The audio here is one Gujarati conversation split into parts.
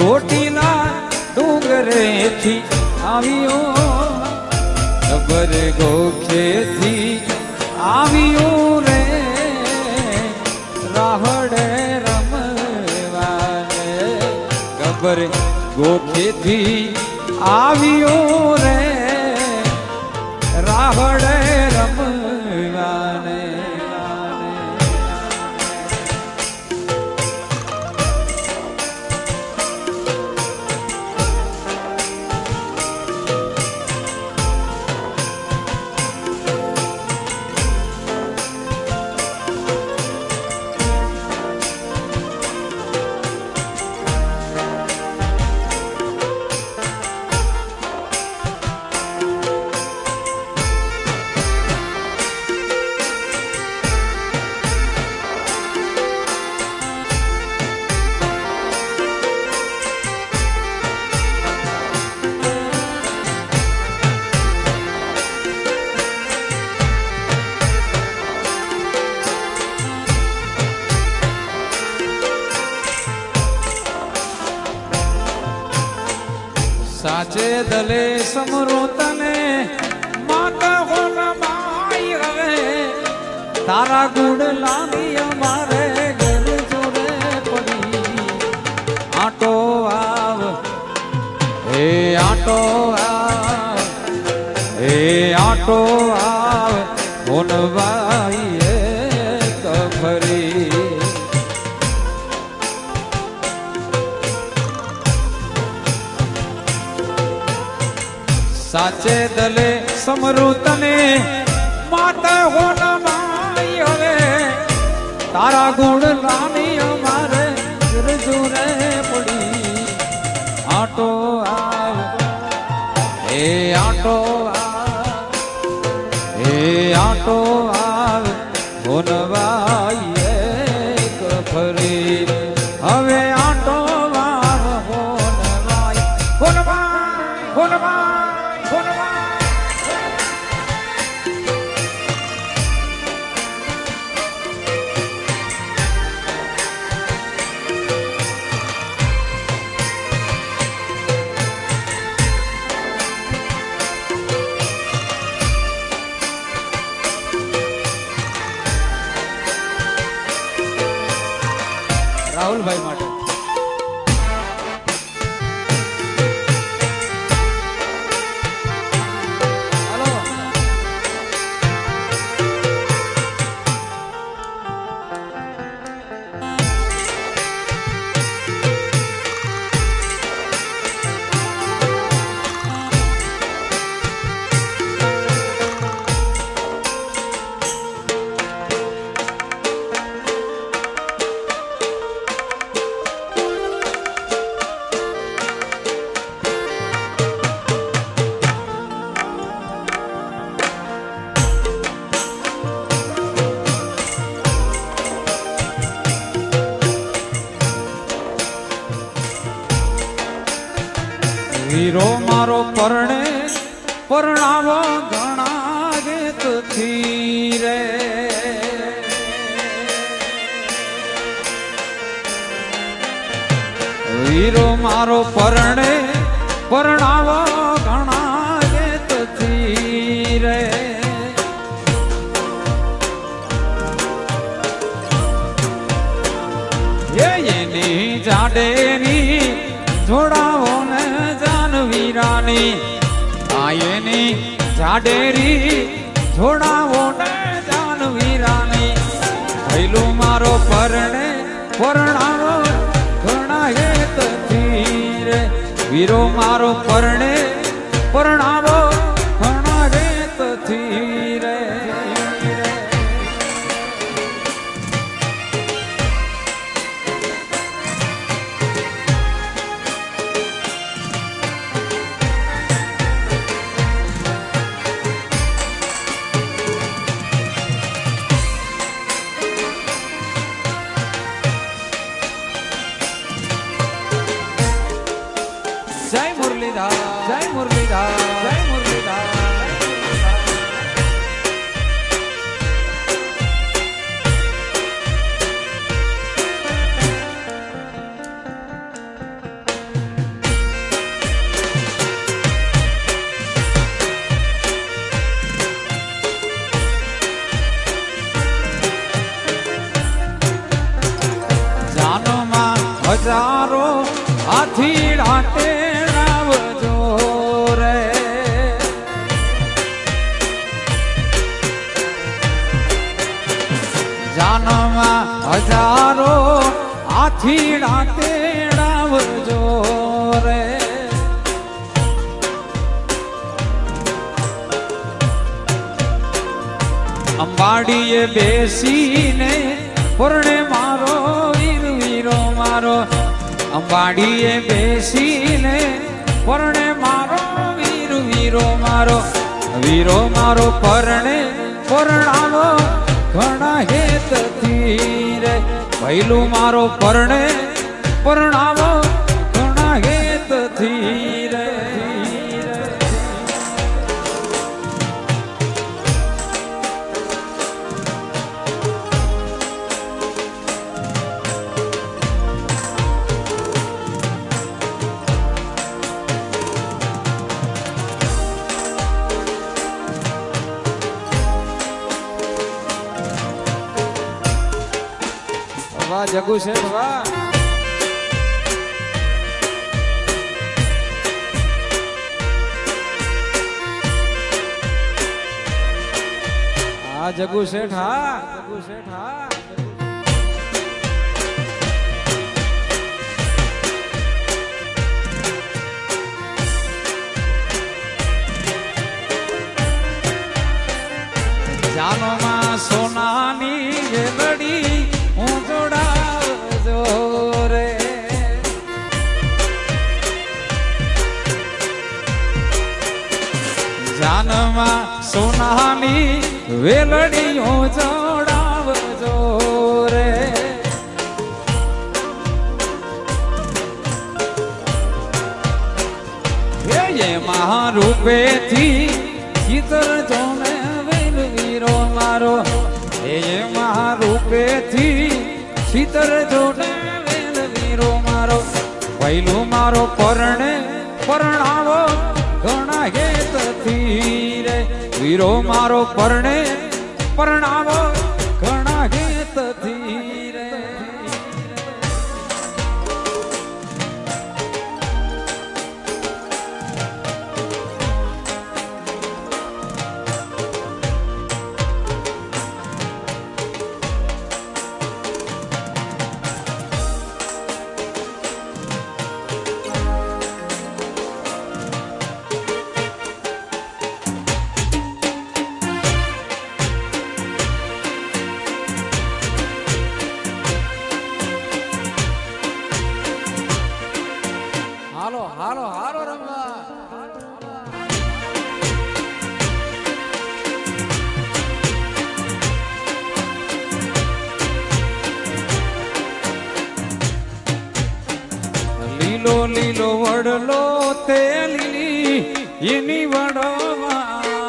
ચોટીલા ડુંગરેથી આવ્યો ગબ્બર ગોખેથી આવ્યો રે રાહડે રમવાને ગબ્બર ગોખેથી આવ્યો રે રાહડે રમવાને સાચે દલે સમરો તને માતા હોના માઈ હવે તારા ગુડ લાવી અમારે ઘર જોડે પડી આટો આવ હે આટો આવ હે આટો આવ હોનવાઈ કફરી સાચે દલે સમરું તને માતા હોના માઈ હવે તારા ગુણ લાની અમારે જોરે પડી આટો આવ હે આટો આવ હે આટો આવ હોનવાઈ કફરી હવે આટો આવ હોનવાઈ હોનવાઈ હોનવાઈ રાહુલભાઈ માટે વીરો મારો પરણે પરણાવો ઘણા ગીતથી રે વીરો મારો પરણે પરણાવો ઘણા ગીતથી રે એની જાડેની જોડાવો ને જાનવીરાની આયની જાડેરી જોડાવો ને જાનવીરાની ભૈલું મારો પરણે પરણાવો ઘણા હેતથી રે વીરો મારો પરણે પરણાવો ઘણા હેતથી રે જય મુરલીધર જય મુરલીધર જય મુરલીધર હજારો હાથીડા તેડાવજો રે જાનમાં હજારો હાથીડા તેડાવજો રે અંબાડીએ બેસીને પરણે મારો વીર વીરો મારો અંબાડીએ બેસીને પરણે મારો વીર વીરો મારો વીરો મારો પરણે પરણાવો ઘણા હેતથી રે પહેલું મારો પરણે પરણાવો ઘણા હેતથી રે વાહ જગુ છે વાહ હા જગુ શેઠ હા જગુ શેઠ હા જાનમાં સોનાની વેલડી હું જોડાવજો રે જાનમાં સોનાની વેલડી હું જોડાવજો રે એ મહારૂપેથી ચિત્ર જોને વેલ વીરો મારો એ મહારૂપેથી ચિત્ર જોને વેલ વીરો મારો પહેલું મારો પરણે પરણાવો ઘણા હેતથી રે વીરો મારો પરણે પરણાવો ઘણા હેતથી રે હાલો હાલો હાલો રમવા લીલો લીલો વડલો તે લીલી એની વડવાયો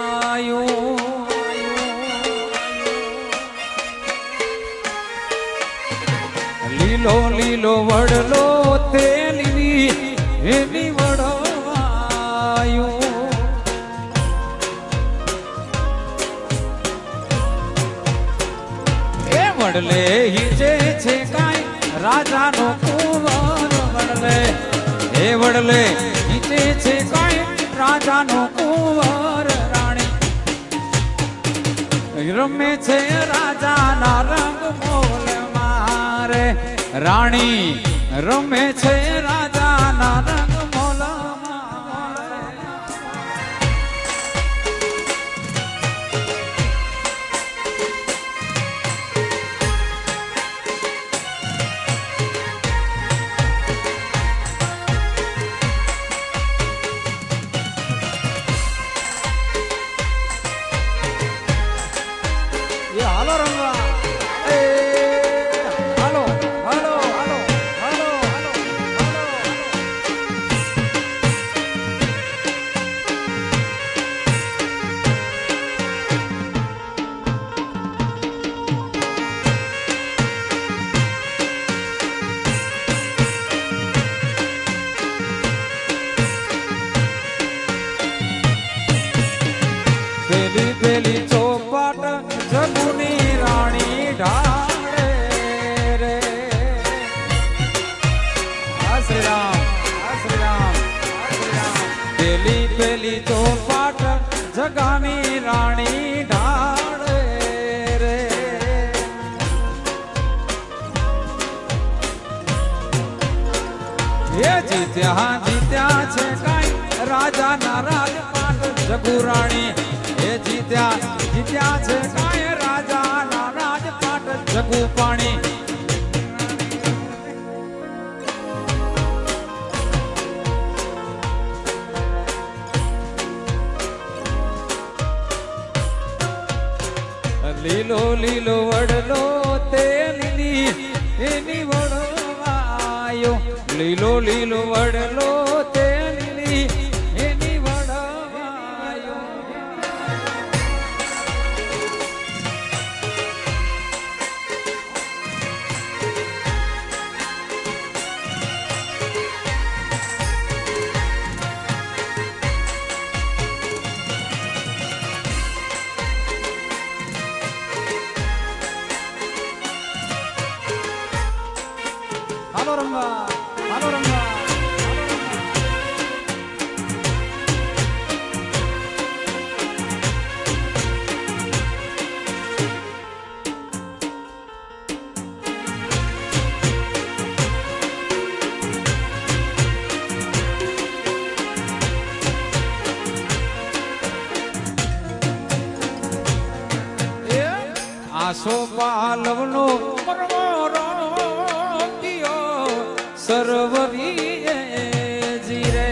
લીલો લીલો વડલો તે લીલી એની વડવાયો એ વડલે હિજે છે કાંઈ રાજાનો કુંવર વડલે એ વડલે હિજે છે કાંઈ રાજાનો કુંવર રાણી રમે છે રાજાના રંગ મોલ મારે રાણી રમે છે રાજાના રંગ મોલ હાલો રંગવા હાલો હાલો હાલો હાલો હાલો શ્રી રામ શ્રી રામ શ્રી રામ પેલી પેલી તો પાટ જગાની રાણી ઢાળે રે એ જીત્યા જીત્યા છે કાઈ રાજા ના રાજપાટ જગુરાણી એ જીત્યા જીત્યા છે કાઈ રાજા ના રાજપાટ જગુ પાણી લીલો લીલો વડલો તે લીલી એની વડવાયો લીલો લીલો વડલો તે લીલી એની વડવાયો હાલો રંગા હાલો રંગા આસો પાલવનો પરમોરો સર્વરી જીરે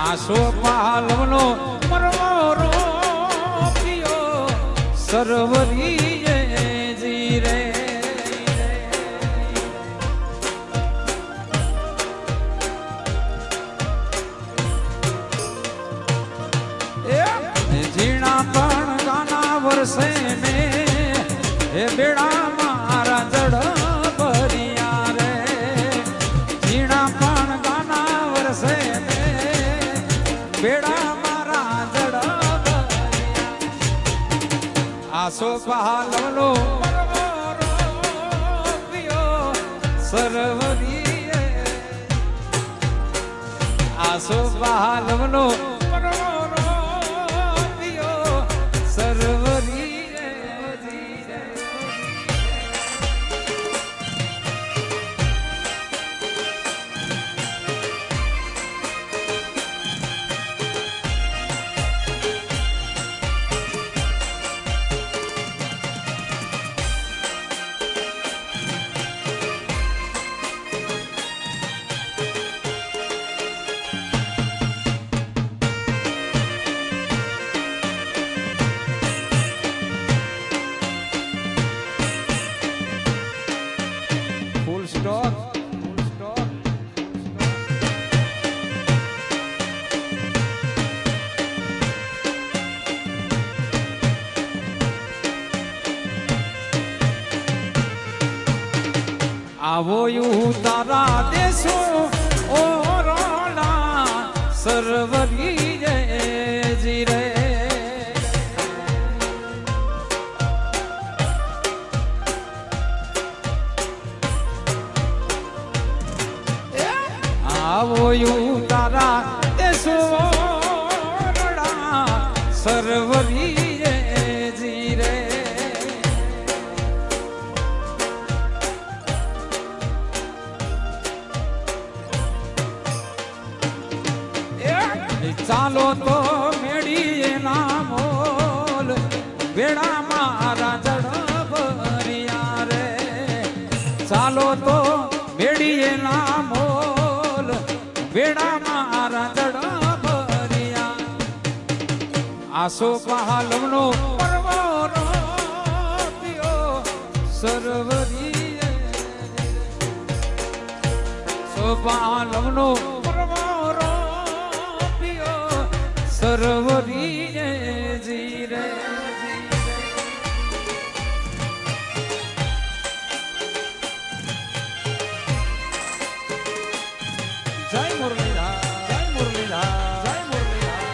આસો પાલવનો પરમોરો સર્વરી જીરે જીણા પણ ગાના વરસે ને હે બેડા મારા જડ ભર્યા રે જીણા પણ ગાના વરસે ને બેડા મારા જડ ભર્યા આસો પાલવનો સર્વરી આસો પાલવનો સર્વરી આવો યુ તારા દેશો ઓરોલા સર્વરી જીરે આવો યુ તારા દેશો ઓરોલા સર્વરી જીરે ચાલો તો મેળીએ ના મોલ વેડા મારા જડ ભર્યા રે ચાલો તો મેળીએ ના મોલ વેડા મારા જડ ભર્યા આસો પાલવનો પરમોરો સર્વરી સો પાલવનો પરમોરો સર્વરી જીરે જય મુરલીધર જય મુરલીધર જય મુરલીધર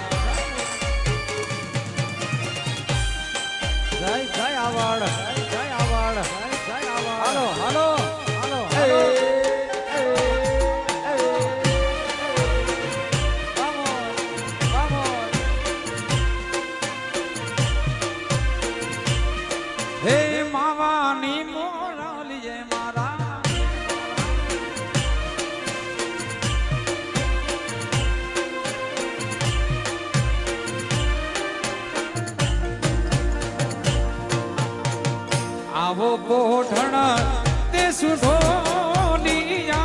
સુઢોલિયા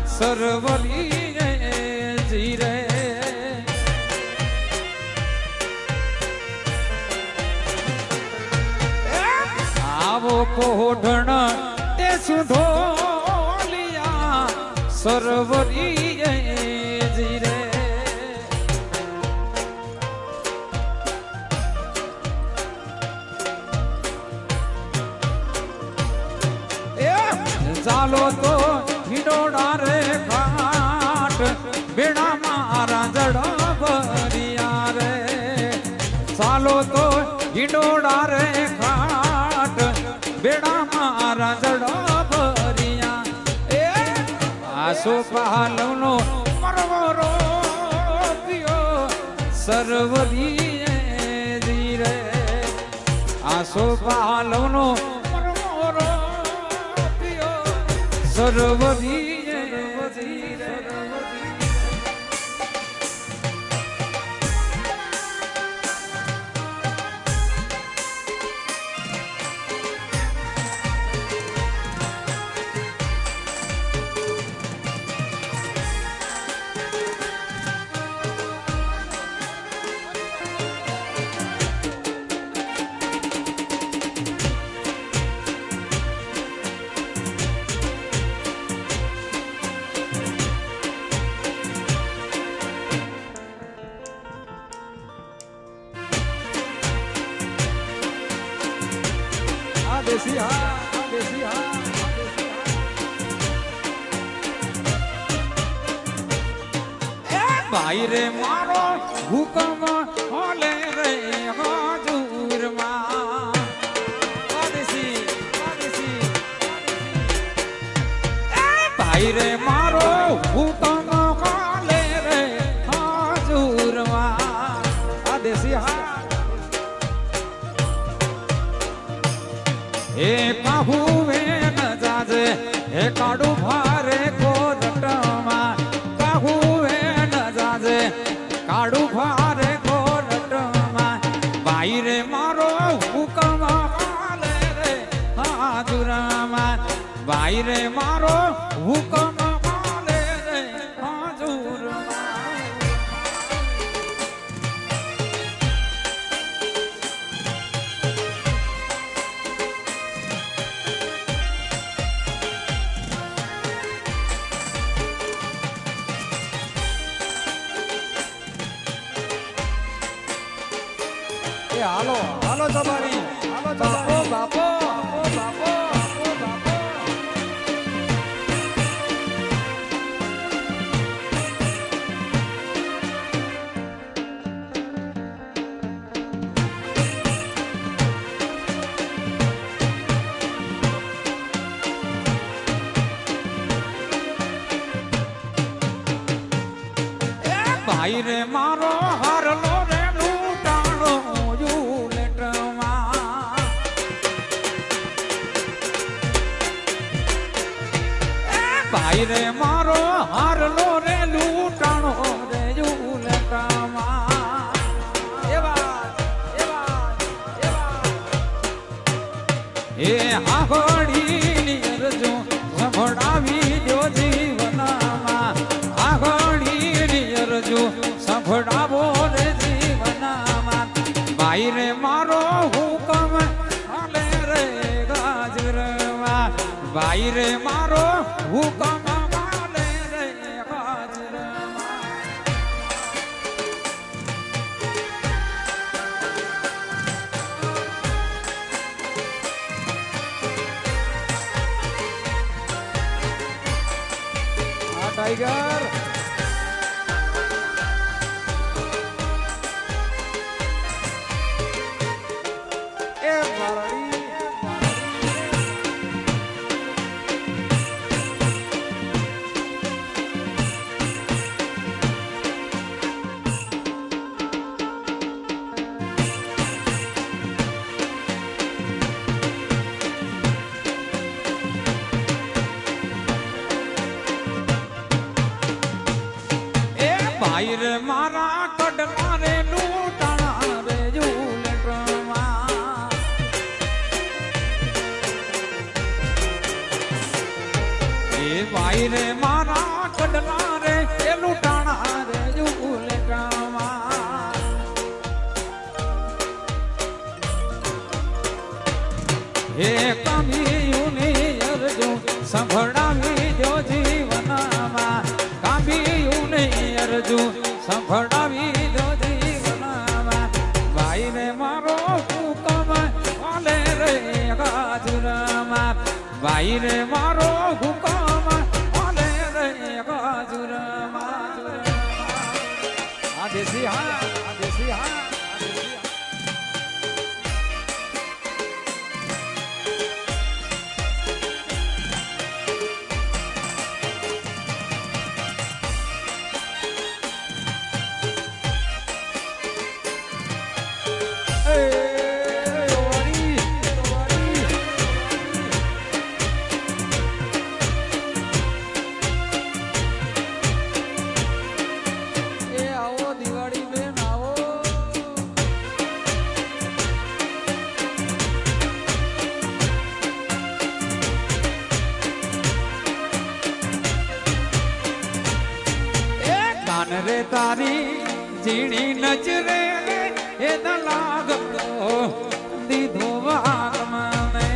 સરવરી જીરે આવો કોઢણ તે સુઢોલિયા સરવરી જીરે ચાલો તો હિડોડા રે ઘાટ બેડા મારા જડા ભરિયા રે ચાલો તો હિડોડા રે ઘાટ બેડા મારા જડા ભરિયા એ આસો પાલવનો મરવરો પિયો સરવરી ધીરે આસો પાલવનો સરવરી દેશી હા દેશી હા એ ભાઈ રે મારો હુકમ હોલે રે હજુરમાં દેશી એ ભાઈ રે મારો હુકમ હોલે રે હજુરમાં આ દેશી હા એ કાહુવે ન જાજે એ કાડુ ભારે કોરટમાં કાહુવે ન જાજે કાડુ ભારે કોરટમાં ભાઈ રે મારો હુકમ હાલે રે હાજુરામાં ભાઈ રે મારો હુકમ હાલે રે હાજુરામાં હાલો હાલો તમારી હાલો બાપો બાપો બાપો બાપો ભાઈ રે મારો હારલો રે લૂટાણો ભાઈ રે મારો હારલો રે લૂટાણો રે ઉલટામાં એ આઘડી અરજો સંભળાવી દો જીવનમાં આઘડી અરજો સંભળાવો રે જીવનમાં ભાઈ રે મારો હુકમ હાલે રે ગાજરમાં ભાઈ રે મારો હુકમ હાલે રે ગાજરમાં આ ટાઈગર એ બારડી કડલા રે એ લૂંટાણા રે ઉલેટામાં હે કામિયુની અરજુ સંભળાવી દો જીવનમાં કામિયુની અરજુ સંભળાવી દો જીવનમાં ભાઈ રે મારો હુકમ આલે રે ગાજુરમાં ભાઈ રે મારો હુકમ આલે રે ગાજુરમાં આ દેશી હા આ દેશી હા રે તારી ઝીણી નજરે એ લાગતો દીધો વાગ મને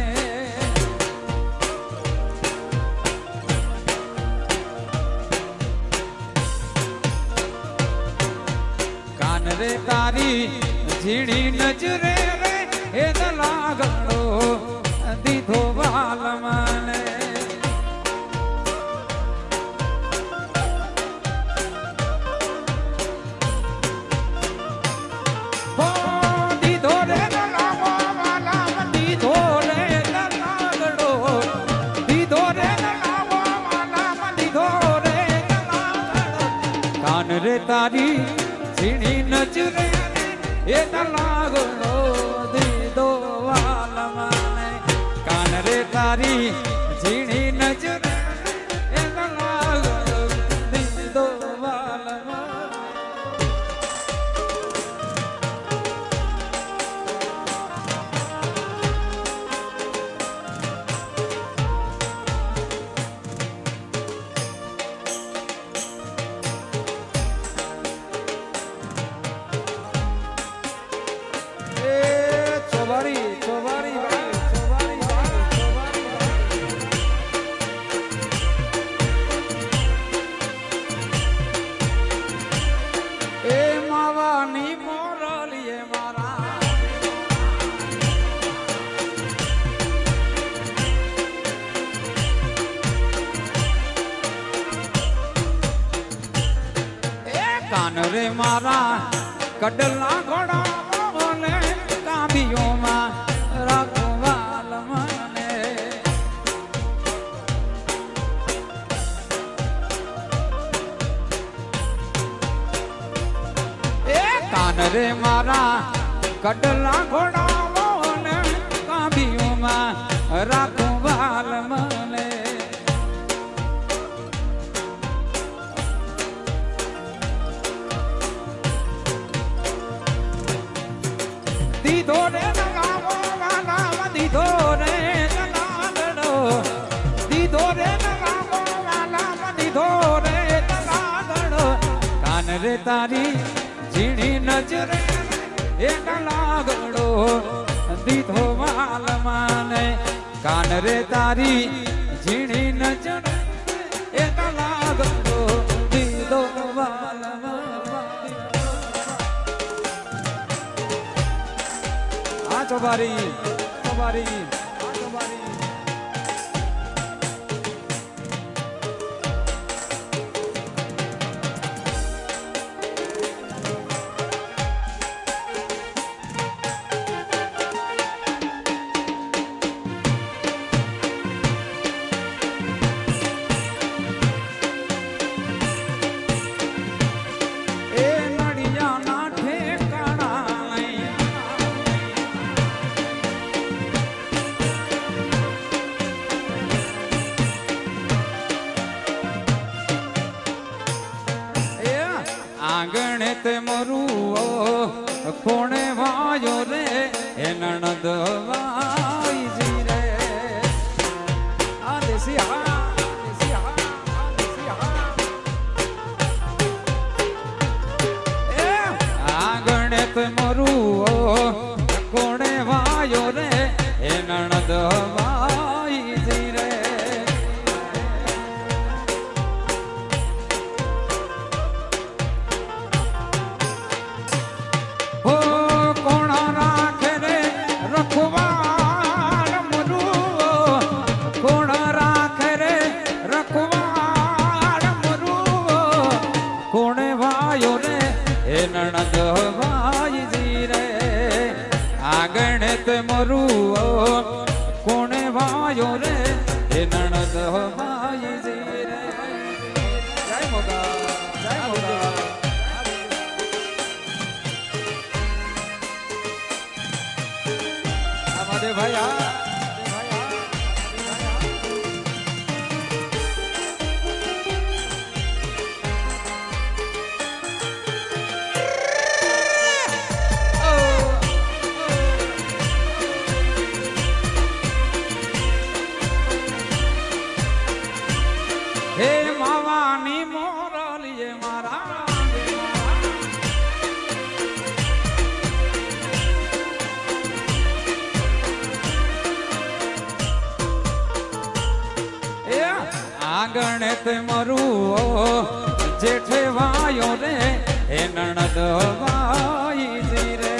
કાન રે તારી ઝીણી નજરે એ લાગતો દીધો વાલ મને રે તારી ઝીણી નજરે એ લાગણો દીધો વાલ મને કાન રે તારી ઝીણી નજરે એ લાગણો દીધો વાલ કાન રે મારા કડલા ઘોડા મને કાંબીઓમાં રાખવાલ મને એ કાન રે મારા કડલા ઘોડા મને કાંબીઓમાં રાખવાલ મને દીધો રે લાવો વાલા દીધો રે લાગડો દીધો રે લાવો વાલા દીધો રે લાગડો કાન રે તારી ઝીણી નજરે એ લાગડો દીધો વાલ મને કાન રે તારી ઝીણી નજરે એ લાગડો દીધો વાલ ચોબારી ચોબારી ચોબારી આંગણે તે મરું કોણે વાયો રે એ નણદ વાઈજી રે આ દેશી હા દેશી હા દેશી હા તે મરું કોણે વાયો રે એ નણદ વાઈ રે હો કોણ રાખે રે રખવાડ મરું કોણ રાખે રે રખવાડ મરું કોણે વાયો રે એ નણદ વાઈ રે આગણે તે મરું કોણે વાયો રે એ નણદ વાઈ રે જય મોગા જય મોગા અમારે ભાઈ હે માવાની મોરલીએ મારા એ આંગણે તે મરું જેઠે વાયો રે હે નણદ વાઈ રે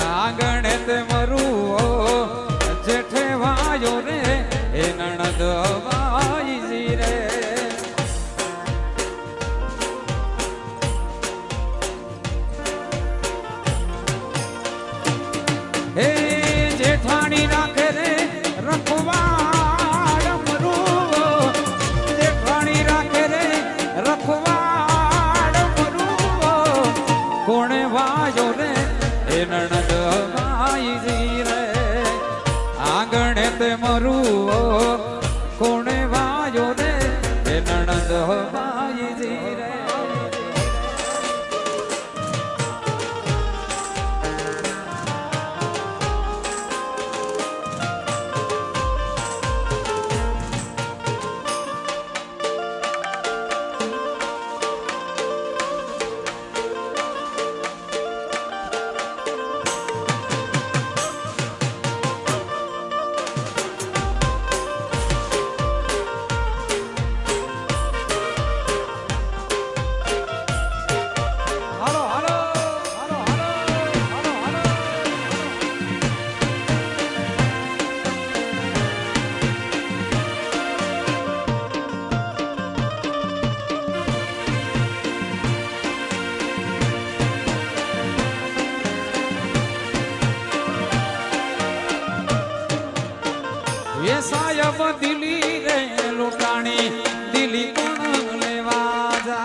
આંગણે તે મરું જેઠે વાયો રે એ નણદ વાઈ રે હે જેઠાણી રાખે રે રખવાડ મરું જેઠાણી રાખે રે રખવાડ મરું કોણે વાયો રે એ નણદ વાઈ રે આંગણે તે મરું કોણે વાયો રે એ નણદ વાઈ રે ये सायब दिली रे लुटानी दिली कोण लेवा जा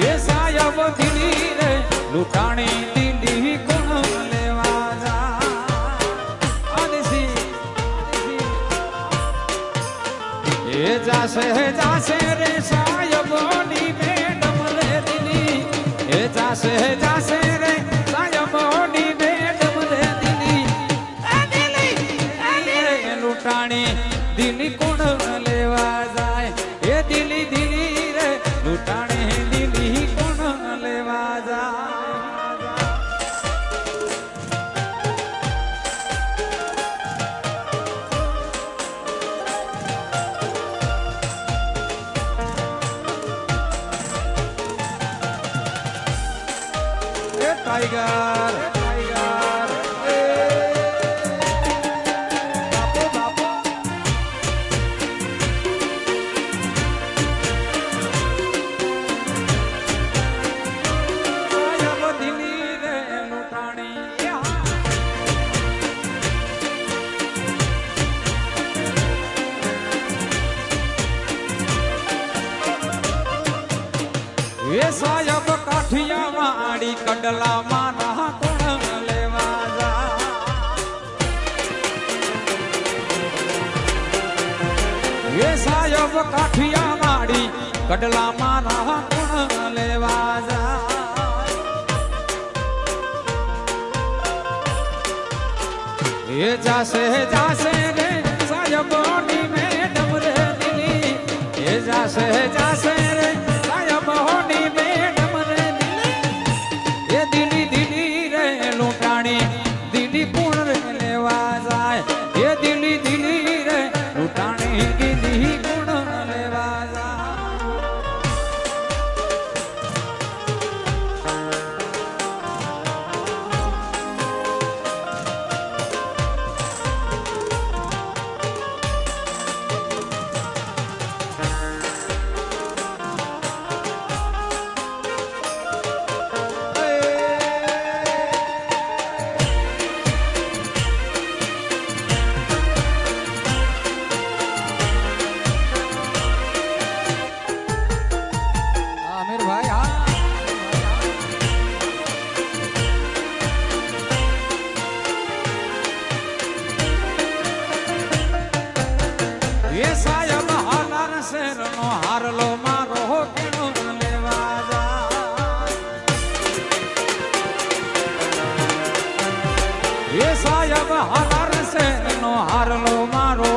ये सायब दिली रे लुटानी दिली कोण लेवा जा आदिसी ये जासे रे सायबोनी मैडम रे दिली ये जासे रे सायबोनी लुटाणी दिली कोण लेवा जाय ए दिली दिली रे लुटाणी दिली कोण लेवा जाय ए टाइगर ये सायब काठिया माड़ी कंडला माना कोण लेवा जा ये सायब काठिया माड़ी कंडला माना कोण लेवा जा એ જાશે જાશે રે સાહેબોની મેડમ રે દિલી એ જાશે જાશે રે સાહેબોની મેડમ રે દિલી એ દિલી દિલી રે લૂંટાણી દિલી કોણ રે લેવા જાય એ દિલી દિલી રે લૂંટાણી દિલી કોણ લેવા જાય હારલો મારો કેનો લેવા જા એ સાહેબ હાર છે નો હારલો મારો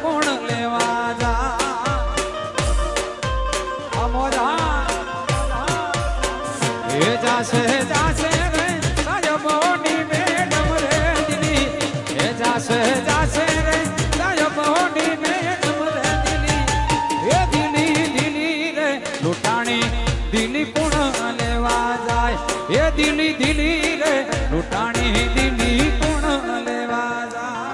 કોણ લેવા જા અમોરા એ જાશે જાશે રે સાહેબોની મેડમ રે દિલી એ જાશે જાશે રે સાહેબોની મેડમ રે લૂંટાણી દિલી કોણ લેવા જાય એ દિલી દિલી રે લૂંટાણી દિલી કોણ લેવા જાય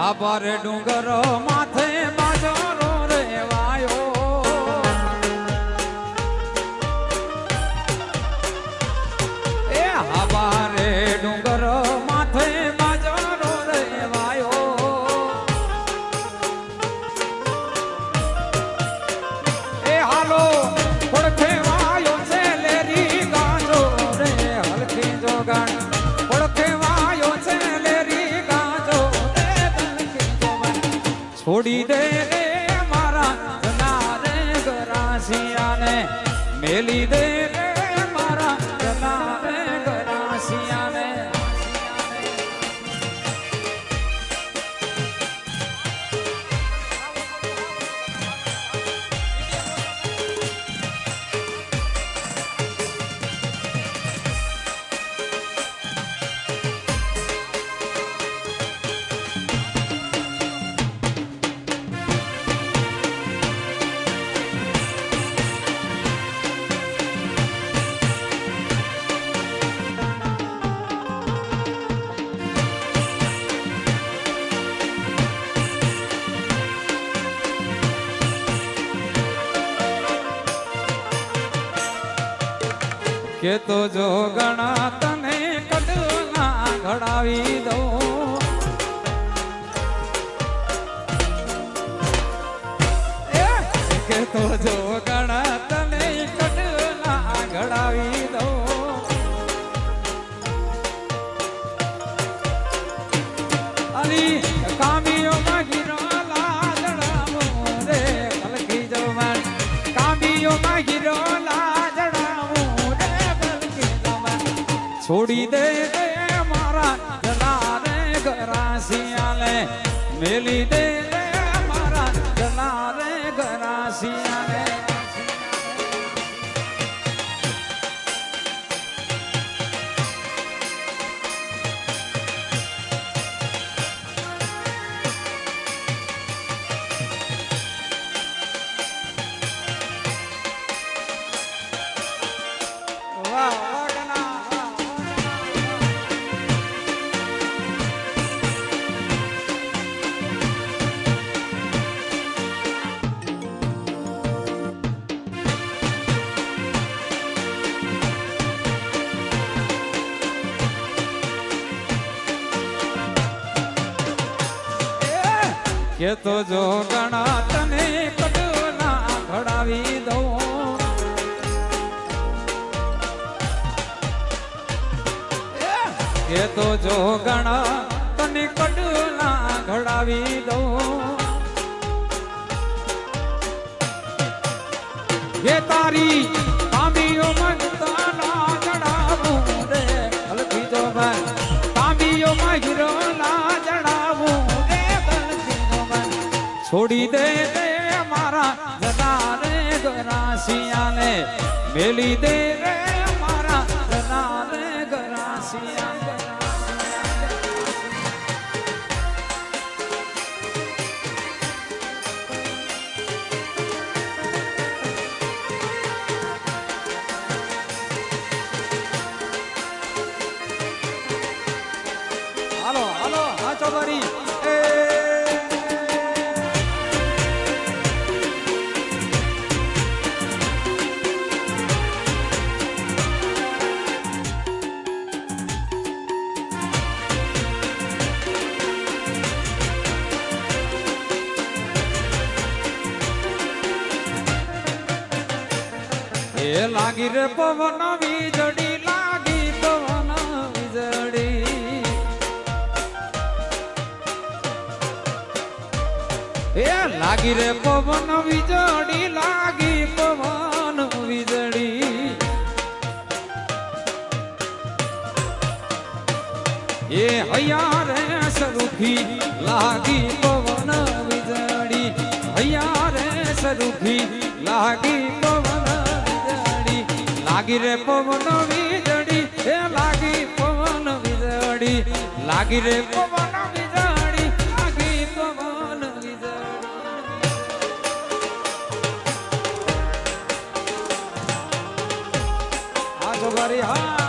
આભાર ડુંગર માથે બાજારો રેવાયો એ આભાર ડુંગર માથે બાજારો રેવાયો એ હાલો ઓળખેવાયો છે લેરી ગાંજો રે હલકી જોગણ ઓળખેવાયો છે છોડી દે રે મારા જના રે ગરાસિયાને મેલી દે રે મારા જના રે ગરાસિયાને કે તો જો ગણા તને કડલા ઘડાવી દઉં કે તો જો ગણા તને કડલા ઘડાવી દઉં અલી કામીઓ માગીરો લાજડાવું રે કલકી જવાન કામીઓ માગીરો છોડી દે રે મારા જલા રે ગરાસિયાને મેલી દે રે મારા જલા રે ગરાસિયાને કે તો જો ગણા તને કડલા ઘડાવી દઉં કે તો જો ગણા તને કડલા ઘડાવી દઉં ये तारी तांबियों में ताला जड़ावूं रे हल्की जो मैं तांबियों में हीरो ना जड़ावूं रे हल्की जो मैं छोड़ी दे दे हमारा जदा रे गरासिया ने मेली दे रे हमारा जदा रे गरासिया હાલો હાલો હા ચોબારી એ લાગી રે પવન વીજળી લાગી પવન વીજળી એ લાગી રે પવન વીજળી લાગી પવન વીજળી એ હૈયા રે સરુખી લાગી પવન વીજળી હૈયા રે સરુખી લાગી પવન લાગી રે પવન વીજળી એ લાગી પવન વીજળી લાગી રે પવન વીજળી લાગી પવન વીજળી હા જોબારી હા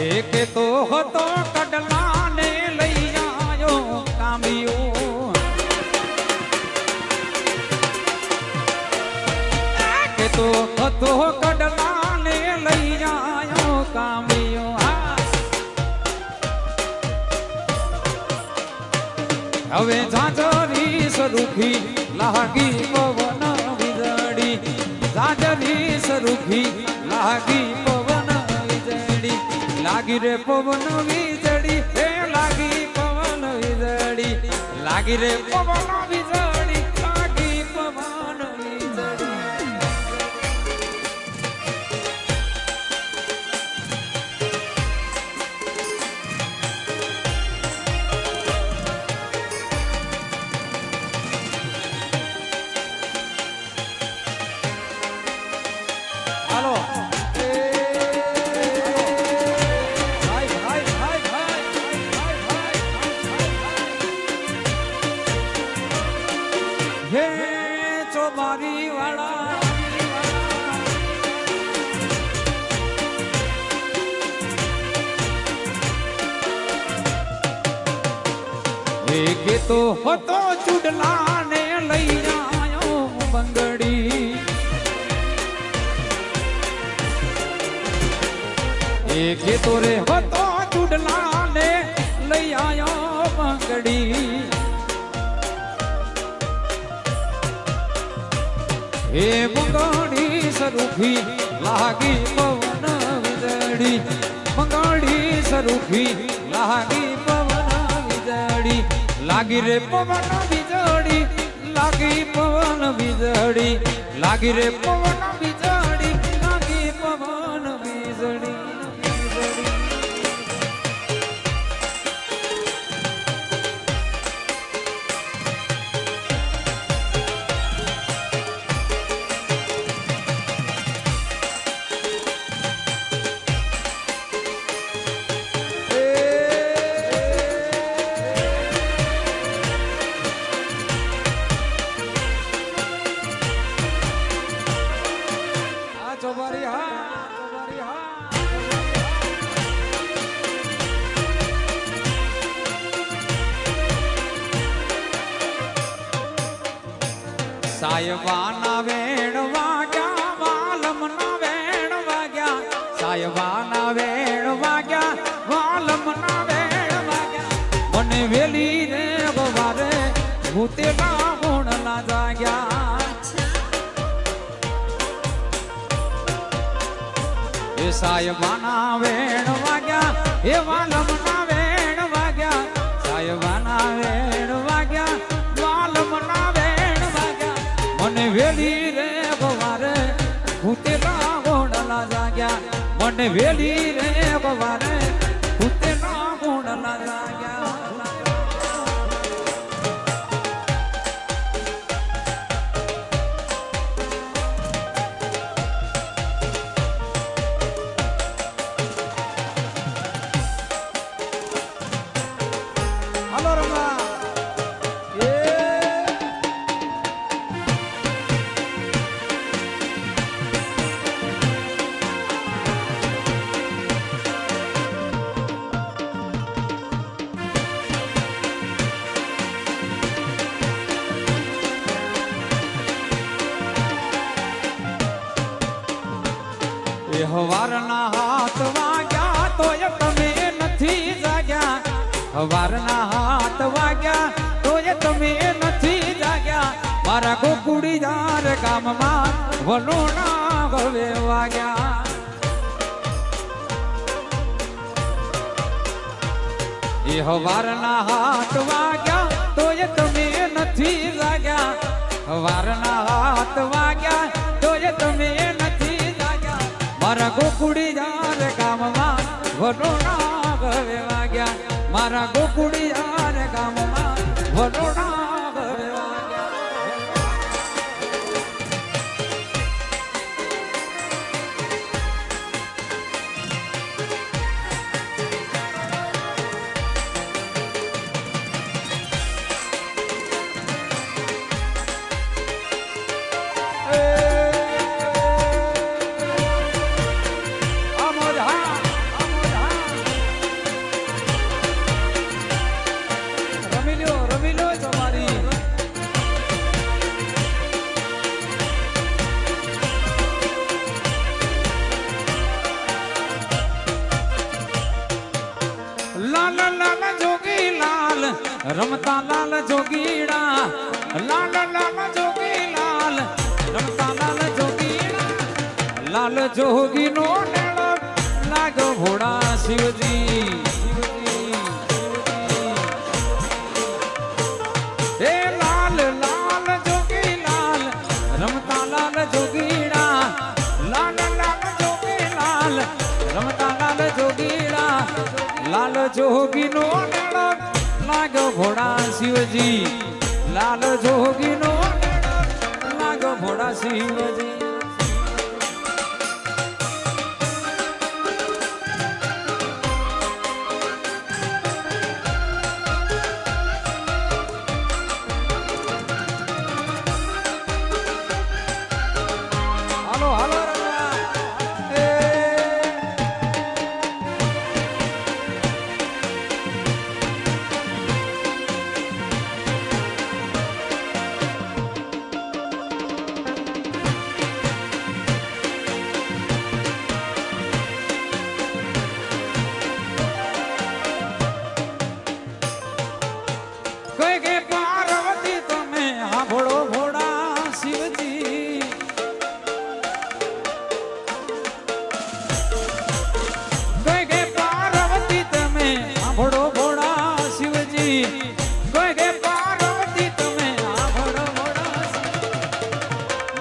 એક તો હતો કડલા ને લઈ આયો કામિયો કે તો હતો કડલા ને લઈ આયો કામિયો હવે ઝાંઝરી સરુખી લાગી પવન વીજળી ઝાંઝરી સરુખી લાગી પવન વીજળી લાગી રે પવન વીજળી હે લાગી પવન વીજળી લાગી રે પવન વીજળી લાગી પવન વીજળી હાલો હે ચોબારી વાળા એક તો હતો ચૂડલા ને લઈ આયો બંગડી એક તો રે હતો ચૂડલા ને લઈ આયો બંગડી એ બંગડી સરુખી લાગી પવન વીજળી બંગડી સરુખી લાગી પવન વીજળી લાગી રે પવન વીજળી લાગી પવન વીજળી લાગી રે પવન વીજળી લાગી પવન વીજળી સાયબાના વેણ વાગ્યા વાલમના વેણ વાગ્યા સાયબાના વેણ વાગ્યા વાલમના વેણ વાગ્યા મને વેલી રે ગવારે ભૂતેલા ગુણ ના જાગ્યા એ સાયબાના વેણ વાગ્યા એ વાલમના વેણ વાગ્યા સાયબાના વેણ વાગ્યા વાલમના વેણ વાગ્યા મને વેલી રે ગવારે ભૂતેલા ગુણ ના જાગ્યા મને વેલી રે ગવારે ભૂતેલા ગુણ ના જાગ્યા હવારના હાથ વાગ્યા તોય તમે નથી જાગ્યા હવારના હાથ વાગ્યા તોય તમે નથી જાગ્યા મારા ગોકુડી જાર ગામમાં વલોણા હવે વાગ્યા એ હવારના હાથ વાગ્યા તોય તમે નથી જાગ્યા હવારના હાથ વાગ્યા તોય તમે નથી મારા ગોકુડી જાર ગામમાં વલોણા હવે વાગ્યા મારા ગોકુડી જાર ગામમાં વલોણા હવે વાગ્યા રમતા લાલ જોગીડા લાલ લાલ જોગી લાલ રમતા લાલ જોગીડા લાલ જોગી નો નેળો લાગો ભોળા શિવજી હે લાલ લાલ જોગી લાલ રમતા લાલ જોગીડા લાલ લાલ જોગી લાલ રમતા લાલ જોગીડા લાલ જોગી નો નેળો લાગો ભોળા શિવજી લાલ જોગી નો લાગો ભોળા શિવજી હાલો હાલો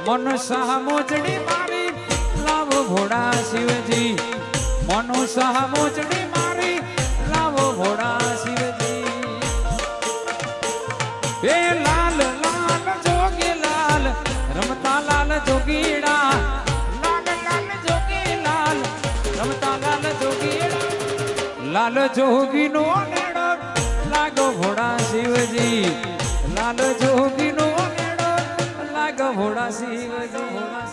મનસા મોચડી મારી લાવો ભોળા શિવજી મનસા મોચડી મારી લાવો ભોળા શિવજી એ લાલ લાલ જોગી લાલ રમતા લાલ જોગીડા લાલ લાલ જોગી લાલ રમતા લાલ જોગીડા લાલ જોગી નો નેડો લાગો ભોળા શિવજી લાલ જોગી નો લાગો ભોળા શિવજી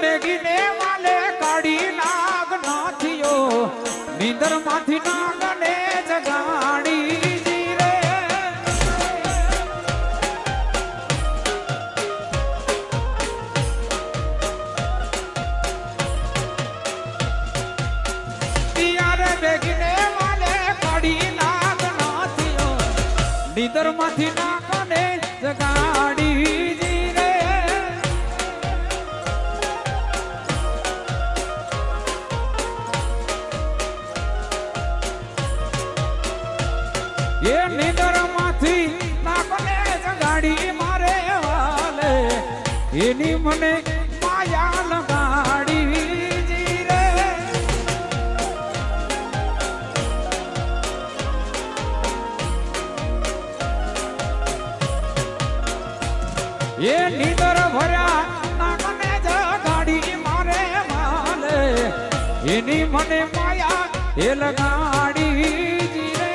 મેગીને વાલે કાઢી નાગ નાથિયો નીંદર માંથી નાગને જગાડી જીરે પિયારે મેગીને વાલે કાઢી નાગ નાથિયો નીંદર માંથી નાગને જગાડી જીરે એ નીંદર માંથી નાગને જગાડી મારે વાલે એની મને માયા લગાડી જીરે એ નીંદર ભર્યા નાગને જગાડી મારે વાલે એની મને માયા એ લગાડી જીરે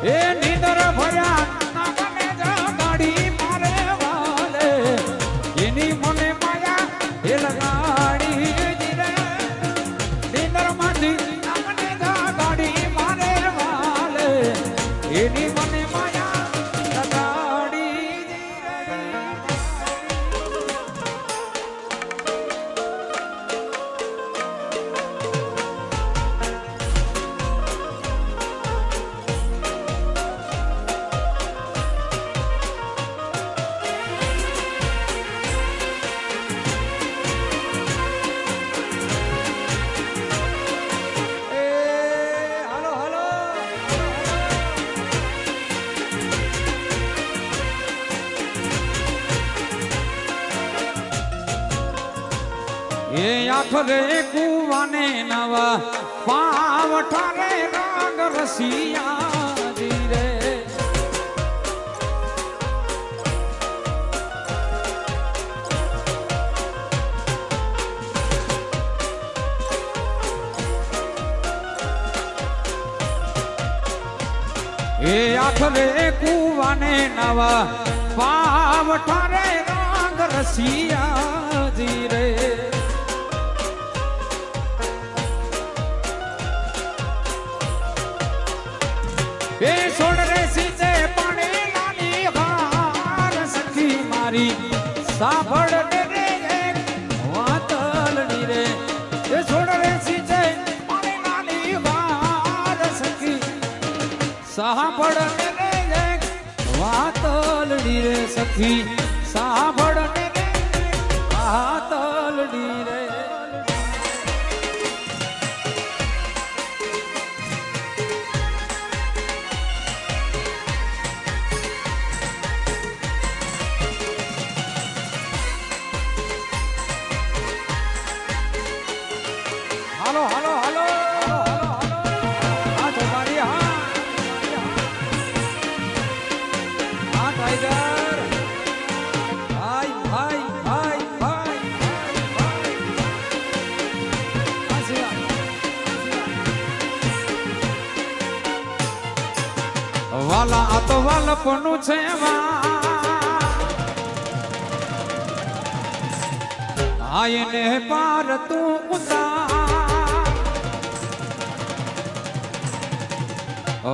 એ નીંદર ભર્યા નાગને જગાડી મારે વાલે એની મને માયા એ લગાડી જીરે નીંદર માંથી નાગને જગાડી મારે વાલે એની મને માયા લગાડી જીરે એ આખરે કુવાને નવા પાવઠારે રાગ રસિયા જીરે એ આખરે કુવાને નવા પાવઠારે રાગ રસિયા જીરે એ છોડ રે સીજે પાણી નાની હાર સખી મારી સાંભળ રે એક વાતલડી રે એ છોડ રે સીજે પાણી નાની હાર સખી સાંભળ રે એક વાતલડી રે સખી સાંભળ રે વાતલડી રે હાલો હાલો હાલો હા તમારી હા ટાઈગર ભાઈ ભાઈ ભાઈ ભાઈ વાલા આ તો વાલપનું છે આ એને પાર તું ઉતાર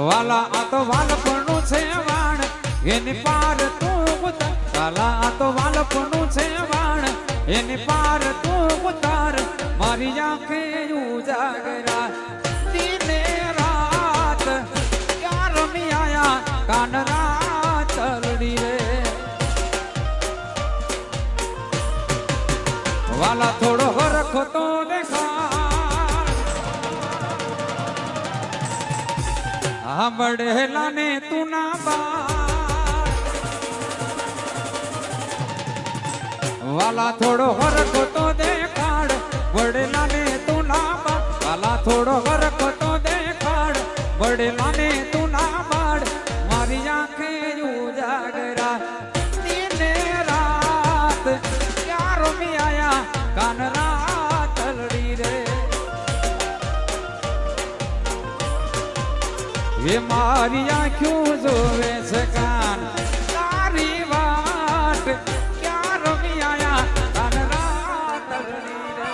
વાલા આ તો વાલપનું છે વાણ એની પાર તું ઉતાર વાલા આ તો વાલપનું છે વાણ એની પાર તું ઉતાર મારી આંખે ઉજાગરા દિને રાત યાર રમી આયા કાન રાત ચલડી રે વાલા થોડો હરખો તો દેખા બડેલા ને તું ના બાર વાલા થોડો હરખો તો દેખાડ બડેલા ને તું ના બાર વાલા થોડો હરખો તો દેખાડ બડેલા ને તું ના બાર મારી આંખે ઉજાગરા દિને રાત યાર મી આયા કાન રાત ચલડી રે એ મારી આંખ્યું જોવે છે કાન તારી વાટ ક્યાં રમી આયા કાન રાત રડી રે.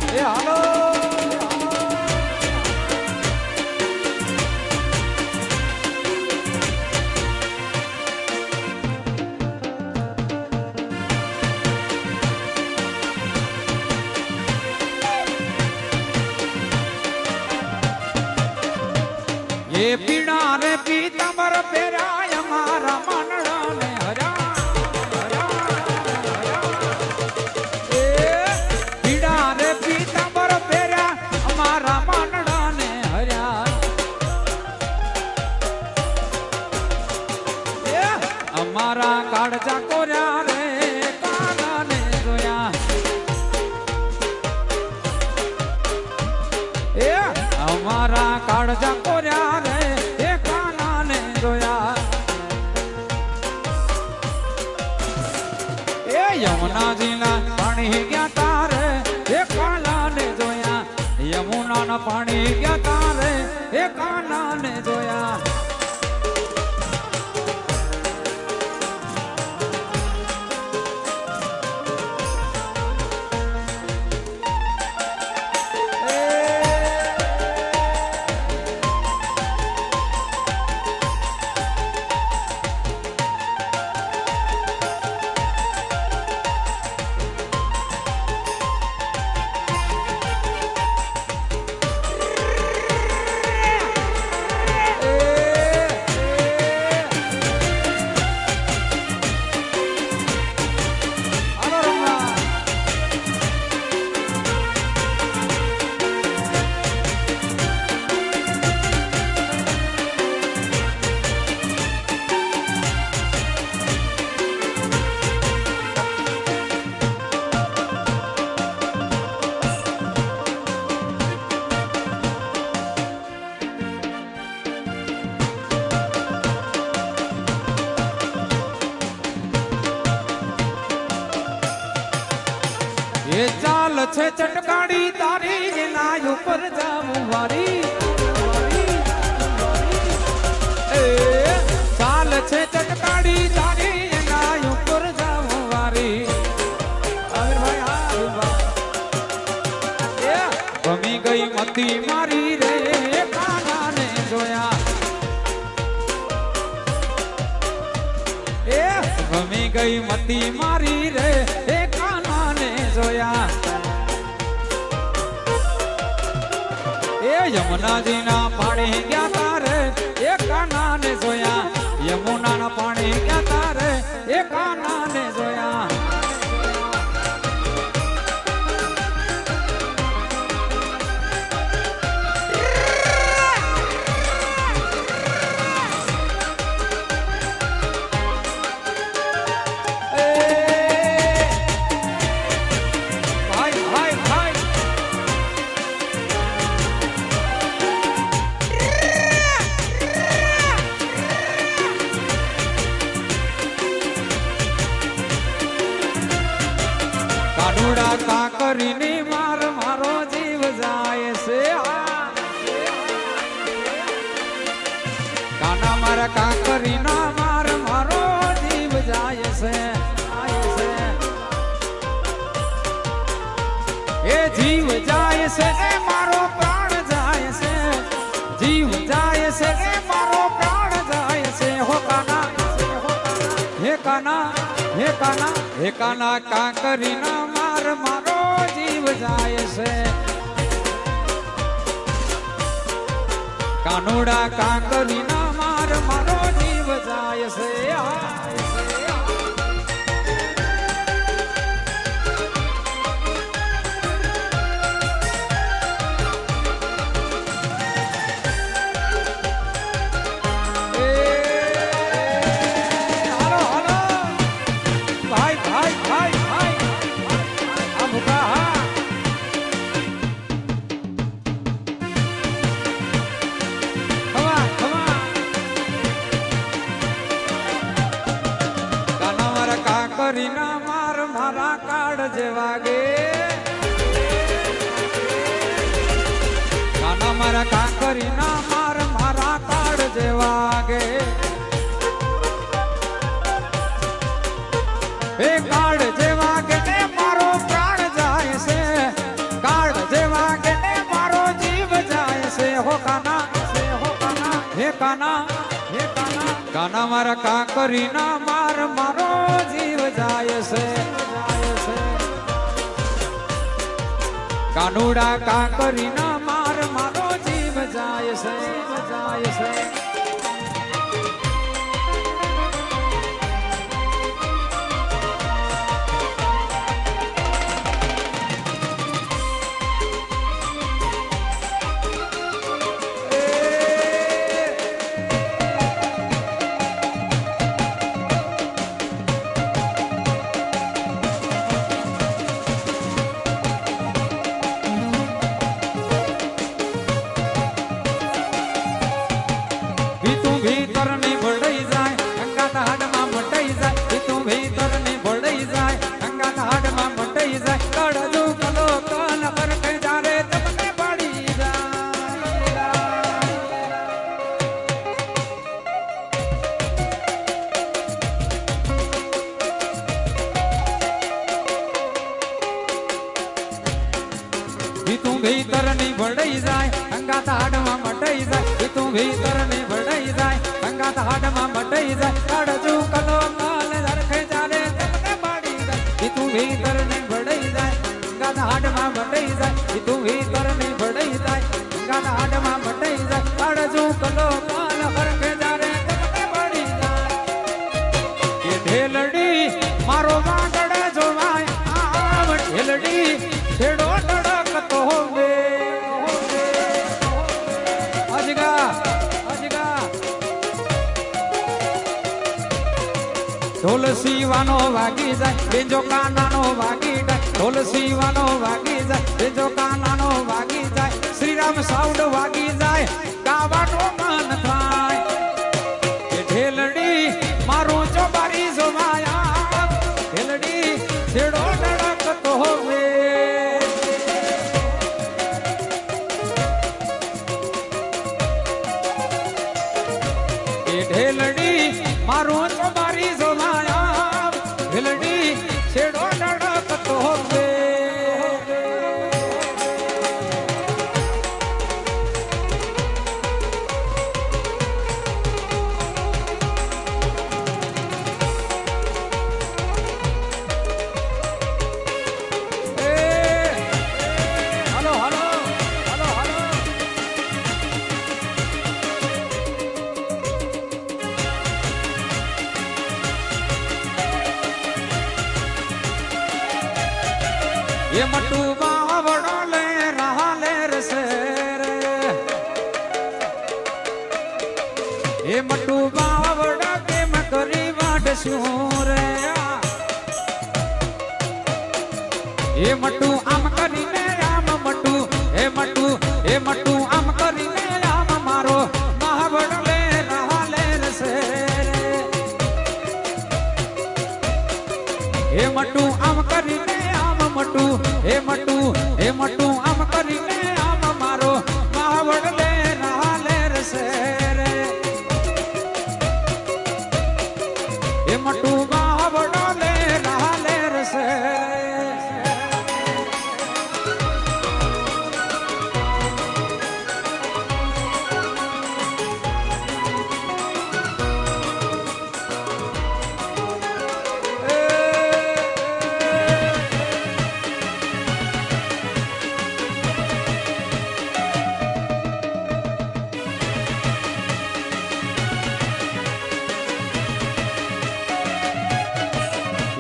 એ હાલો એ પીડા રે પીતાંબર પહેરાય મારા માનડા ને હરા એ પીડા રે પીતાંબર પહેર્યા અમારા માનડા ને હર્યા એ અમારા કાળજા કોર્યા રે કાના ને જોયા એ અમારા કાળજા કોર્યા રે એ કાના ને જોયા એ યમુનાજીના પાણી ગયા તારે એ કાલા ને જોયા યમુનાના પાણી ગયા તારે એ કાના ને જોયા એ ચાલ છે ચટકાડી તારી ના ઉપર જાવું વારી એ ચાલ છે ચટકાડી તારી ના ઉપર જાવું વારી એ ભમી ગઈ મતી મારી રે કાના ને જોયા એ ભમી ગઈ મતી મારી રે એ કાના ને જોયા એ યમુનાજીના પાણી ગયા તારે એ કાના ને જોયા યમુનાના પાણી ગયા તારે એ કાના ને જોયા કાનુડા કાકરીની માર મારો જીવ જાય છે કાના મારા કાકરીના માર મારો જીવ જાય છે એ જીવ જાય છે એ મારો પ્રાણ જાય છે જીવ જાય છે એ મારો પ્રાણ જાય છે હો કાના હે કાના હે કાના હે કાના કાકરીના માર મારો જીવ જાય છે કાનુડા કાકરીના માર મારો જીવ જાય છે કાના મારા કાંકરી ના માર મારો જીવ જાય છે કાનુડા કાંકરી ના માર મારો જીવ જાય છે भीतर नहीं बढ़ई जाए अंगात हाड में मटई जाए तू भीतर नहीं बढ़ई जाए अंगात हाड में मटई जाए काड़जू कलो काल धरखे जाने तमने बाड़ी जाए तू भीतर नहीं बढ़ई जाए अंगात हाड में मटई जाए तू भीतर नहीं बढ़ई जाए अंगात हाड में मटई जाए काड़जू कलो काल धरखे जाने तमने बाड़ी जाए ये ढेलड़ी मारो वागड़ जोवाय आव ढेलड़ी छेड़ो डड़कतो होवे अजगा अजगा ढोल सीवानो वागी जाए बेंजो कानानो वागी जाए ढोल सीवानो वागी जाए बेंजो कानानो वागी जाए श्री राम साउंड वागी जाए गावानो मन थाय ये ढेलड़ी मारो जो बारी जो माया ढेलड़ी छेड़ो डड़कतो होवे ढेलड़ी मारो चमारी जोमाया ढेलड़ी छेड़ो डड़कतो होवे ये मटू बावड़ो ले रहा ले रसेर ये मटू बावड़ा के मकरी वाड सूरे ये मटू आम करी ने राम मटू ये मटू आम करी ने राम मारो बावड़ ले रहा ले रसेर ये मटू आम करी ने मटू हे मटू आम करी ने आम मारो मावड़ ले रहा ले रसेरे हे मटू मावड़ ले रहा ले रसेरे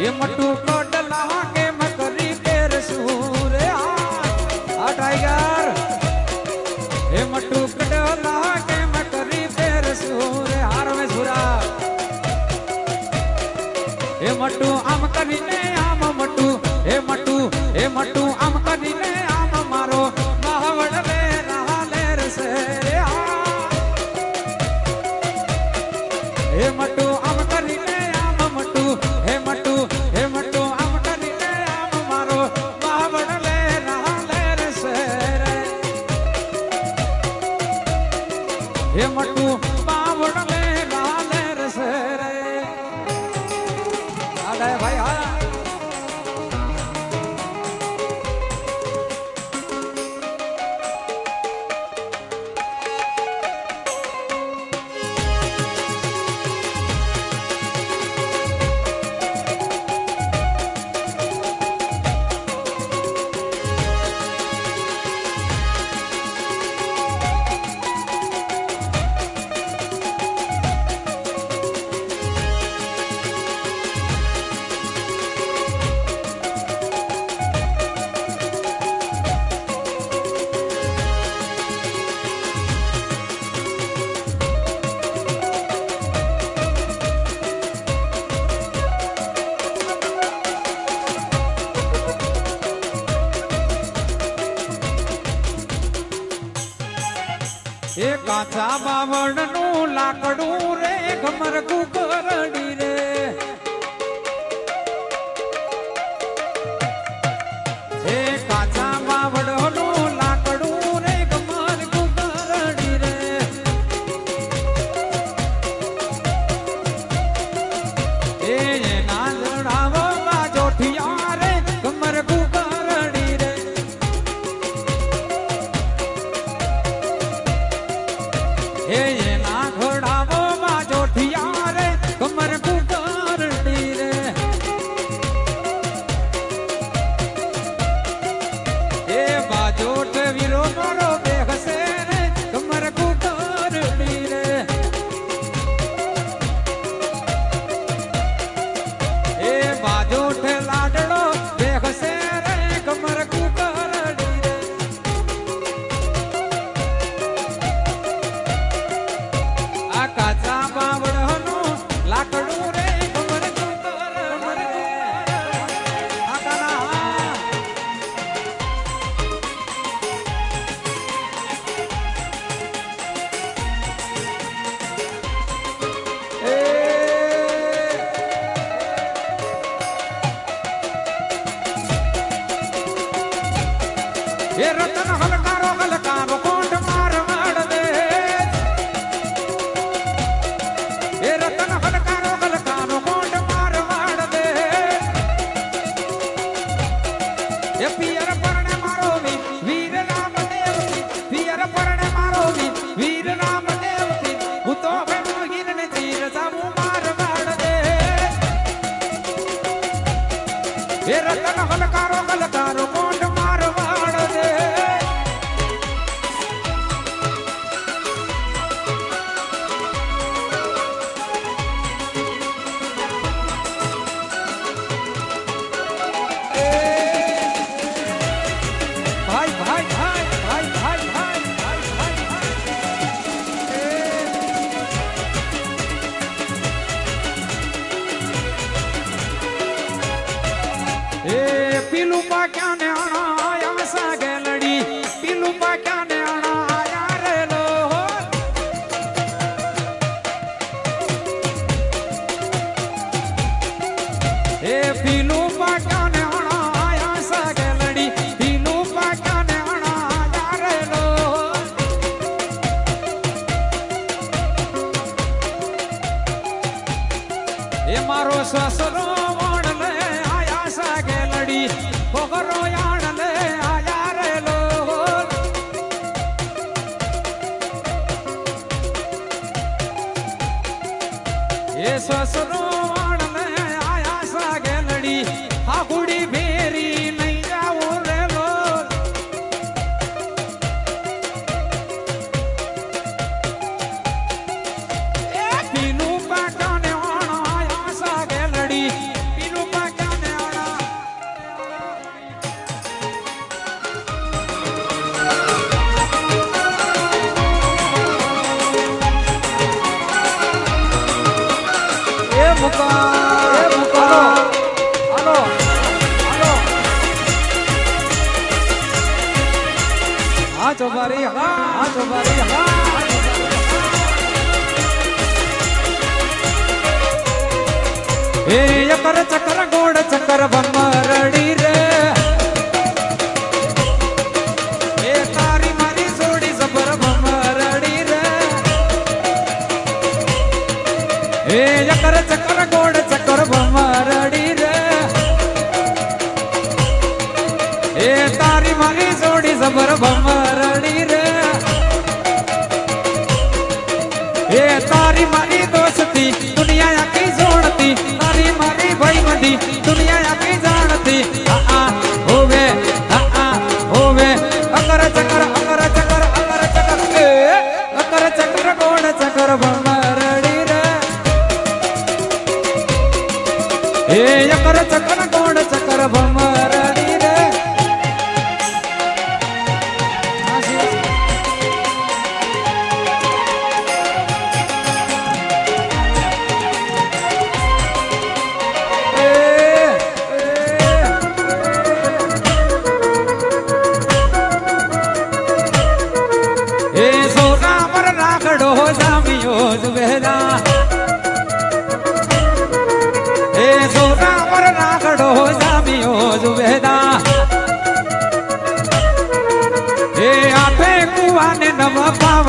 ये मटू को डला के मकरी तेर सूरे आ टाइगर ये मटू को डला के मकरी तेर सूरे हार में सुरा ये मटू आम करी ने आम मटू हे मटू आम करी ने आम मारो मावड़ ले रहा ले रसे हे मटू आम करी ने आम मटू हे मटू आम करी ने आम मारो मावड़ ले रहा ले रसे हे मटू मावड़ ले रहा ले रसे भाई हाँ એ કાચા બાવળનું લાકડું રે ઘમર કુકરડી રે એ કાચા બાવળનું લાકડું રે ઘમર કુકરડી રે એ એના જડાવવા જોઠિયા રે ઘમર કુકરડી રે એ એના ઘોડાવોમાં જોઠિયા રે કમર કુકરડી રે એ બાજોઠ વીરો મારો બેહસે રે કમર કુકરડી રે એ બાજોઠ લાડડો બેહસે રે કમર કુકરડી રે આ કાચા બાવળનું લાકડું રે કમર કુકરડી રે આ કાના એ રતન હલકારો હલકારો કોંડ માર માડ દે એ રતન હલકારો હલકારો કોંડ માર માડ દે એ પિયર પરણે મારો વીર રામ દેવકી પિયર પરણે મારો વીર રામ દેવકી હું તો ભેણો ગીરને ચીર જાવું માર માડ દે એ રતન હલકારો હલકારો કોંડ માર માડ દે ભાઈ ભાઈ ભાઈ ભાઈ ભાઈ ભાઈ ભાઈ ભાઈ એ પીલું પાક્યા ને આયા સાગે લડી પીલું પાક્યા ને આયા રે લો એ પીલું પાક્યા ને આયા સાગે લડી પીલું પાક્યા ને આયા રે લો એ મારો સસરો વણ લે આયા સાગે લડી પોગરો યાણ લે આયા રે લો એ સસરો વણ લે આયા સાગે લડી હાકુડી ભેરી નહીં જાવું રે લો એ પીલું પાક્યા ને આયા સાગે લડી પીલું પાક્યા ને એ મુકા હાલો હાલો હા ચોબારી હા ચોબારી હા એ યકર ચકર ગોળ ચકર ભમરડી રે એ તારી મારી જોડી જબર ભમરડી રે એ યકર ચકર ગોળ ચકર ભમરડી રે એ તારી મારી જોડી જબર ભમરડી રે એ તારી મારી દોસ્તી દુનિયા આખી જોડતી તારી મારી ભાઈ મંદી દુનિયા આખી જાણતી આ હોવે અકર ચકર એ અકર ચકર ગોળ ચકર ભમરડી રે એ અકર ચકર ગોળ ચકર ભમરડી રે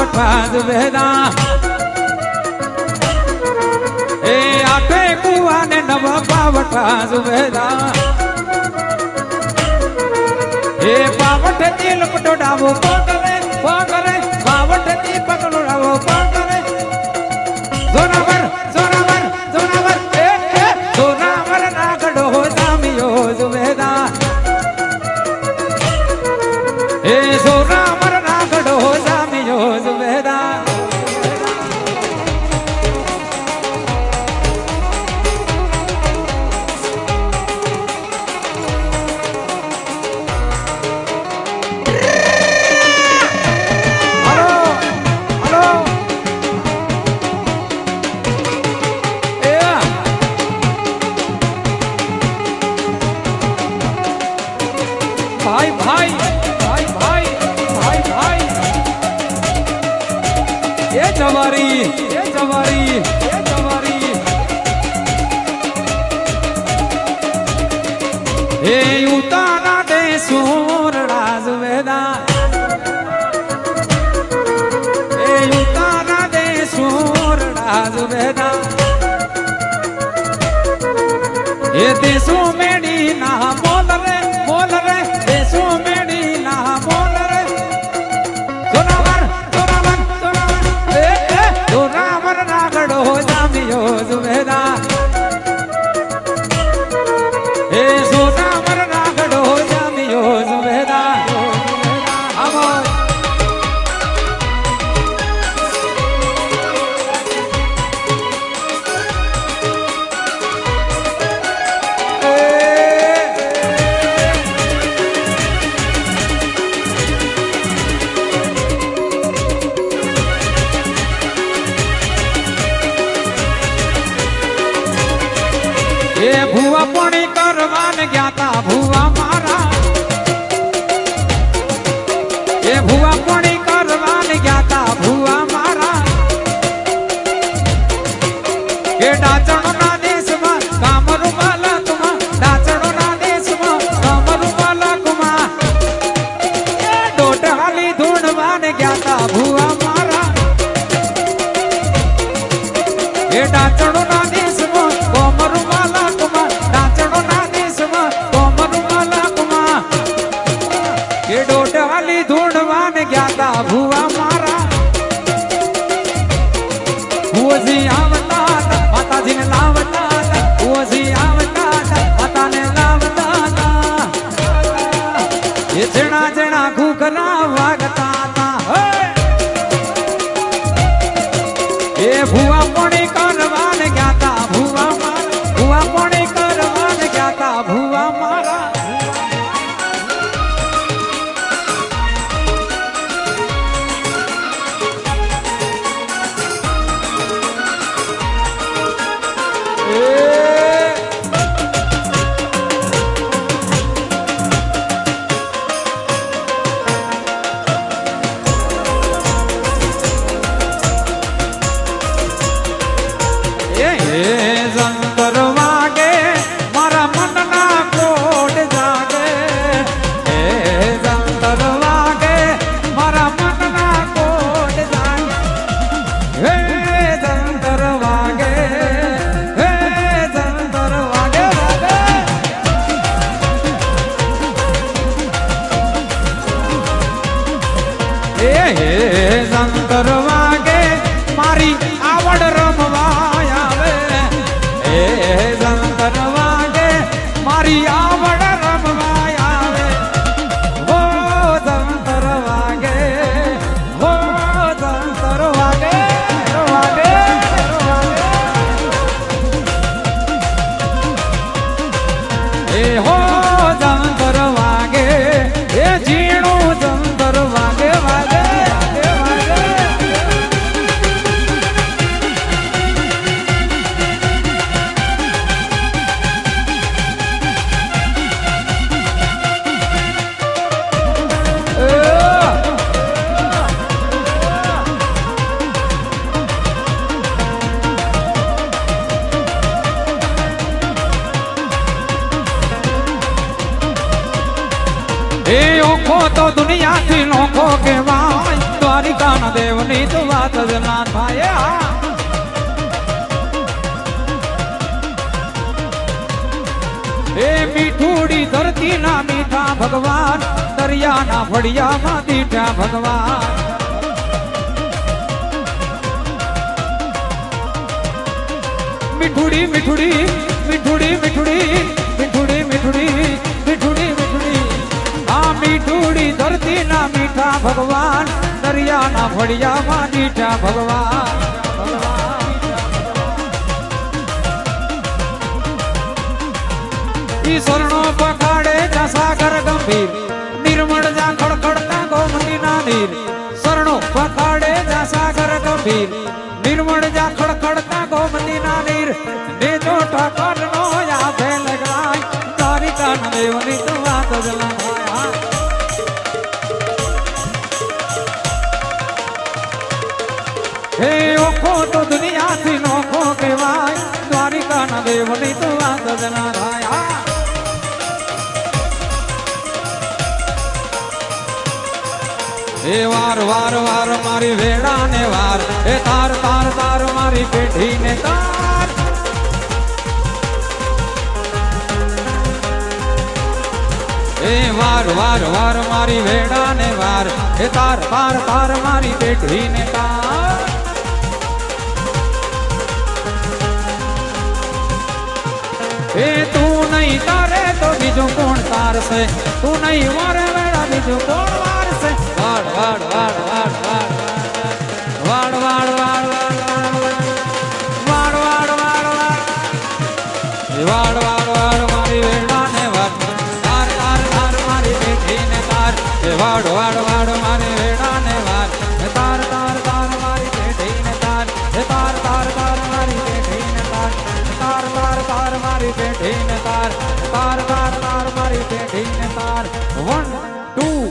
પાવઠા જુબેદા એ આઠે કુવાને નવ પાવઠા જુબેદા એ પાવઠ થી લપટો ડાવો પગરે પાવઠ થી પગલો ડાવો પગરે જોરાવર જોરાવર જોરાવર એ જોરાવર નાગડો જામિયો જુબેદા એ જોરાવર નાગડો જામિયો જુબેદા भाई भाई भाई भाई भाई भाई ये जवारी ये जवारी ये जवारी ए उतारा दे सोरड़ा जुबेदा ए उतारा दे सोरड़ा जुबेदा ए देशो मेडी ना बोल रे देशो मेडी ना बोल रे जोरावर जोरावर जोरावर ए जोरावर नागड़ो जामियो जुबेदा ए जोरावर नागड़ो जामियो जुबेदा आमो એ ભુવા પાણી કરવાન ગયા તા ભુવા મારા એ ભુવા પાણી કરવાન ગયા તા ભુવા મારા એ ડાચણો ના દેશમાં કામરૂ બાલકમાં ડાચણો ના દેશમાં કામરૂ બાલકમાં એ ડોટાલી ધૂણવાન ગયા તા ભુવા મારા એ ડાચણો ના દેશમાં કામરૂ ડોટાલી ધૂણવાન ગયા તા ભુવા મારા ભુવજી આવતા હતા માતાજીને લાવતા હતા ભુવજી આવતા હતા માતાને લાવતા હતા એ જણા જણા ઘૂઘરા વાગતા હતા એ ભુવા પાણી કરવાન ગયા તા ભુવા મારા ભુવા પાણી કરવાન ગયા તા ભુવા મારા જંતર વાગે મારા મનના કોટ જાગે એ જંતર વાગે મારા મનના કોટ જાગે હે જંતર વાગે હે જંતર વાગે એ હે જંતર વાગે મારી આવડ રમવા જંતર વાગે મારી આવડ રમવા આવે હો જંતર વાગે હો જંતર વાગે વાગે એ હો જંતર વાગે એ ઝીણું જંતર વાગે વાગે એ ઓખો તો દુનિયાથી નોખો કહેવાય તો દ્વારિકાના દેવની તો વાત જ ના થાય એ મીઠુડી ધરતી ના મીઠા ભગવાન દરિયાના ફળિયામાં દીઠા ભગવાન મીઠુડી મીઠુડી મીઠુડી મીઠુડી મીઠુડી મીઠુડી મીઠુડી મીઠુડી આ મીઠુડી ધરતી ના મીઠા ભગવાન દરિયાના ફળિયામાં દીઠા ભગવાન ઈ શરણો પખાડે જા સાગર ગંભીર નિર્મળ જા ખડખડતા ગોમતી ના નીર શરણો પખાડે જા સાગર ગંભીર નિર્મળ જા ખડખડતા ગોમતી ના નીર ને જો ઠાકર નો યાદે લગરાય દ્વારિકાના દેવની તો વાત જ લંઘાય હે ઓખો તો દુનિયાથી નોખો કહેવાય દ્વારિકાના દેવની તો વાત જ ના થાય એ વાર વાર વાર મારી વેડા ને વાર એ તાર તાર તાર મારી પેઢી ને તાર એ વાર વાર વાર મારી વેડા ને વાર એ તાર તાર તાર મારી પેઢી ને તાર એ તું નહીં તારે તો બીજું કોણ તારશે તું નહીં વારે વેડા બીજું કોણ વારશે વાડ વાડ વાડ વાડ વાડ વાડ વાડ વાડ વાડ વાડ વાડ વાડ વાડ વાડ મારી વેડા ને વાડ તાર તાર તાર મારી પેઢી ને તાર એ વાડ વાડ વાડ મારી વેડા ને વાડ તાર તાર તાર મારી પેઢી ને તાર એ તાર તાર તાર મારી પેઢી ને તાર તાર તાર તાર મારી પેઢી ને તાર તાર તાર તાર મારી પેઢી ને તાર 1 2